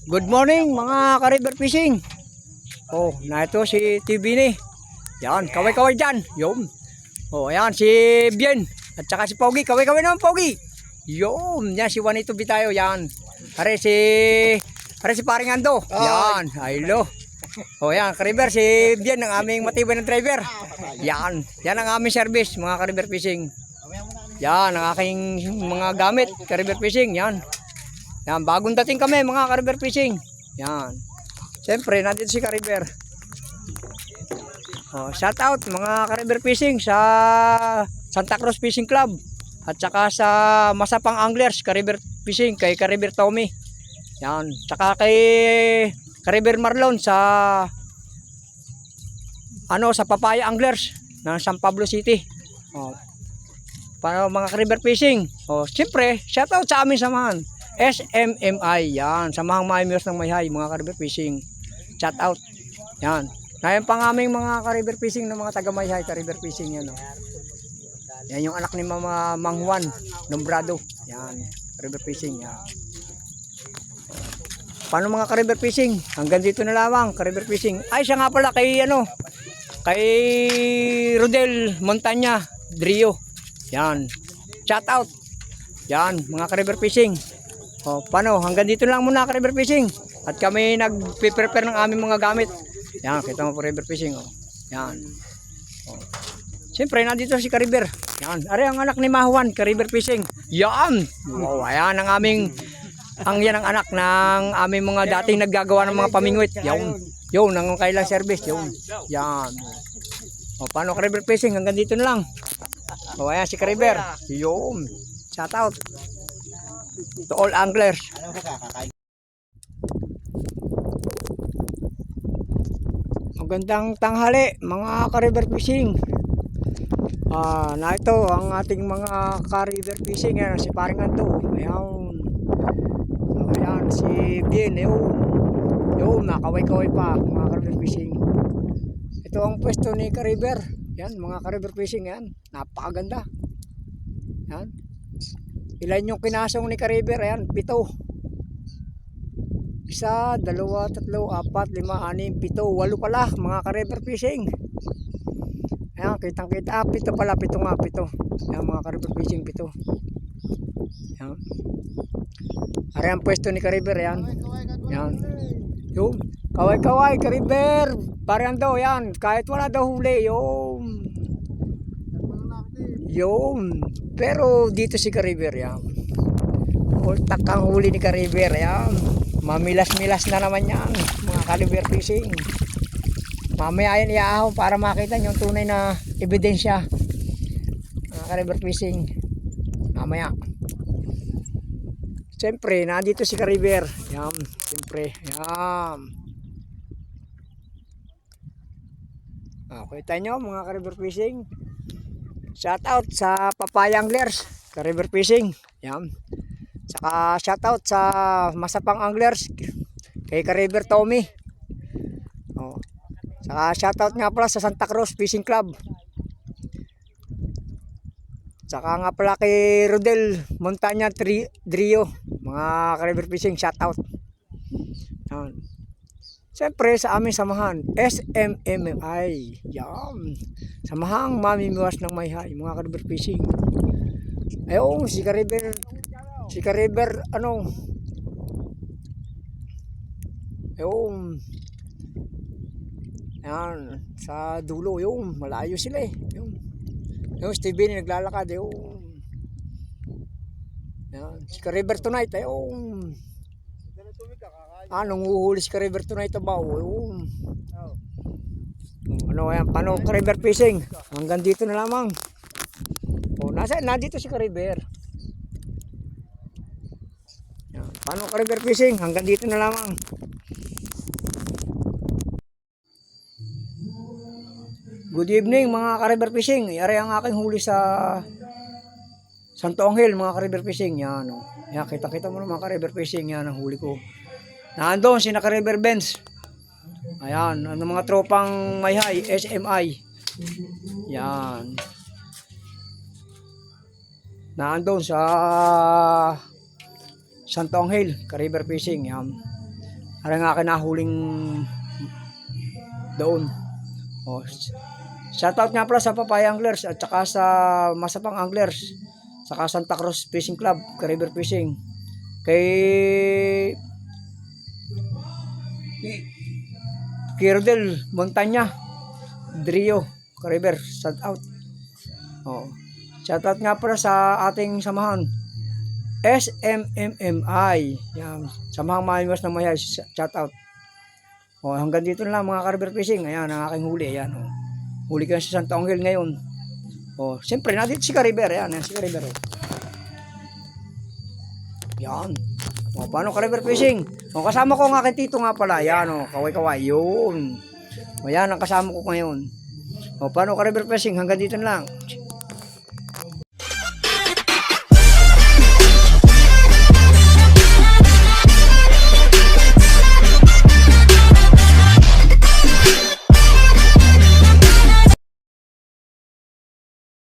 Good morning mga ka-river fishing. Oh, na ito si TV ni. Yan, kaway-kaway dyan. Yun. Oh, ayan si Bien. At saka si Pogi. Kaway-kaway naman Pogi. Yun. Yan si Juanito Bitayo. Yan. Are si Paring Ando. Yan. Aylo. Oh, yan. Ka-river si Bien ang aming matibay na driver. Yan. Yan ang aming service mga ka-river fishing. Yan ang aking mga gamit ka-river fishing. Yan. Yan, bagong dating kami mga ka-river fishing. Yan. Siyempre, nandito si ka-river. Oh, shout out mga ka-river fishing sa Santa Cruz Fishing Club. At saka sa Masapang Anglers, ka-river fishing, kay ka-river Tommy. Yan. Saka kay ka-river Marlon sa sa Papaya Anglers ng San Pablo City. Oh. Para mga ka-river fishing. Oh, siyempre, shout out sa amin samahan. SMMI, yan. Samahang Maimers ng Mayhay, mga ka-river fishing. Shout out. Yan. Ngayon pang aming mga ka-river fishing ng mga taga-Mayhay, ka-river fishing yan. Oh. Yan yung anak ni Mama Mang Juan, Nombrado. Yan. Ka-river fishing. Yan. Paano mga ka-river fishing? Hanggang dito na lamang, ka-river fishing. Ay, siya nga pala kay kay Rodel Montaña, Drio. Yan. Shout out. Yan, mga ka-river fishing. O, paano? Hanggang dito lang muna ka-river fishing. At kami nag-prepare ng aming mga gamit. Yan, kita mo po river fishing. O. Yan. O. Siyempre, nandito si ka-river. Yan. Are ang anak ni Mahuan, ka-river fishing. Yan. Wow, ayan ang yan ang anak ng aming mga dating naggagawa ng mga pamingwit. Yun, ang kailang service. Yun. Yan. O, paano ka-river fishing? Hanggang dito na lang. O, ayan si ka-river. Yun. Shout out to all anglers. Magandang tanghali mga ka-river fishing. Na ito ang ating mga ka-river fishing. Yan, si Paring Ando. Ayan. Ayan si Bien. Yun, nakaway-kaway pa mga ka-river fishing. Ito ang pwesto ni ka-river. Yan, mga ka-river fishing yan. Napakaganda. Yan. Ilan yung kinasong ni ka-river? Ayan, 7. 1, 2, 3, 4, 5, 6, 7, 8 pala mga ka-river fishing. Ayan, kitang-kita. 7 pala, 7 nga, 7. Ayan, mga ka-river fishing, 7. Ayan. Ayan ang pwesto ni ka-river, ayan. Ayan. Yung, kaway-kaway, ka-river. Parang daw, ayan. Kahit wala daw huli, yung pero dito si ka-river yan. Ultak ang huli ni ka-river yan. Mamilas-milas na naman yan mga ka-river fishing. Mamaya yan iaahon para makita yung tunay na ebidensya mga ka-river fishing. Mamaya. Siyempre nandito si ka-river yan. Siyempre yan. Kita nyo mga ka-river fishing. Shout out sa Papaya Anglers, ka-river fishing. Yan. Saka shout out sa Masapang Anglers, kay ka-river Tommy. Oh. Saka shout out nga pala sa Santa Cruz Fishing Club. Saka nga pala kay Rodel Montaña Drio, mga ka-river fishing, shout out. Yan. Siyempre sa aming samahan, SMMI. Yan. Samahang mamimiwas ng Mayhay, mga ka-river fishing. Ayun, si ka-river, ayun. Yan, sa dulo, yun, malayo sila eh. Yung Stevie naglalakad, yun. Yan, si ka-river tonight, ayun. Nanguhuli si ka-river tonight ba? Ayun. Ayan, paano ka-river fishing? Hanggang dito na lamang. Nandito si ka-river. Paano ka-river fishing? Hanggang dito na lamang. Good evening mga ka-river fishing. Ari ang aking huli sa Santo Angel mga ka-river fishing. Yan, yan, kita-kita mo mga ka-river fishing. Yan ang huli ko. Nandoon si ka-river Benz. Ayan, mga tropang Mayhay, SMI. Yan. Nandoon sa Santo Angel, ka-river fishing. Yan. Parang akin nahuling doon. O, shoutout nga pala sa Papaya Anglers at saka sa Masapang Anglers, saka Santa Cruz Fishing Club, River Fishing. Kay Rodel Montanya, Drio, River, shoutout. Oh. Shoutout nga pala sa ating samahan, SMMMI. Yan, Samahang Malimas ng Mayay, shoutout. Oh, hanggang dito na lang mga ka-river fishing. Ayan ang aking huli. Ayan, oh. Huli ko na sa Santa Angel ngayon. Oh, siyempre nandito si Ka-River. Ayan, si Ka-River. Oh. Yan. O, paano ka-river fishing? O, kasama ko ang aking tito nga pala. Yan, o, kaway-kaway. Yun. O, yan ang kasama ko ngayon. O, paano ka-river fishing? Hanggang dito na lang.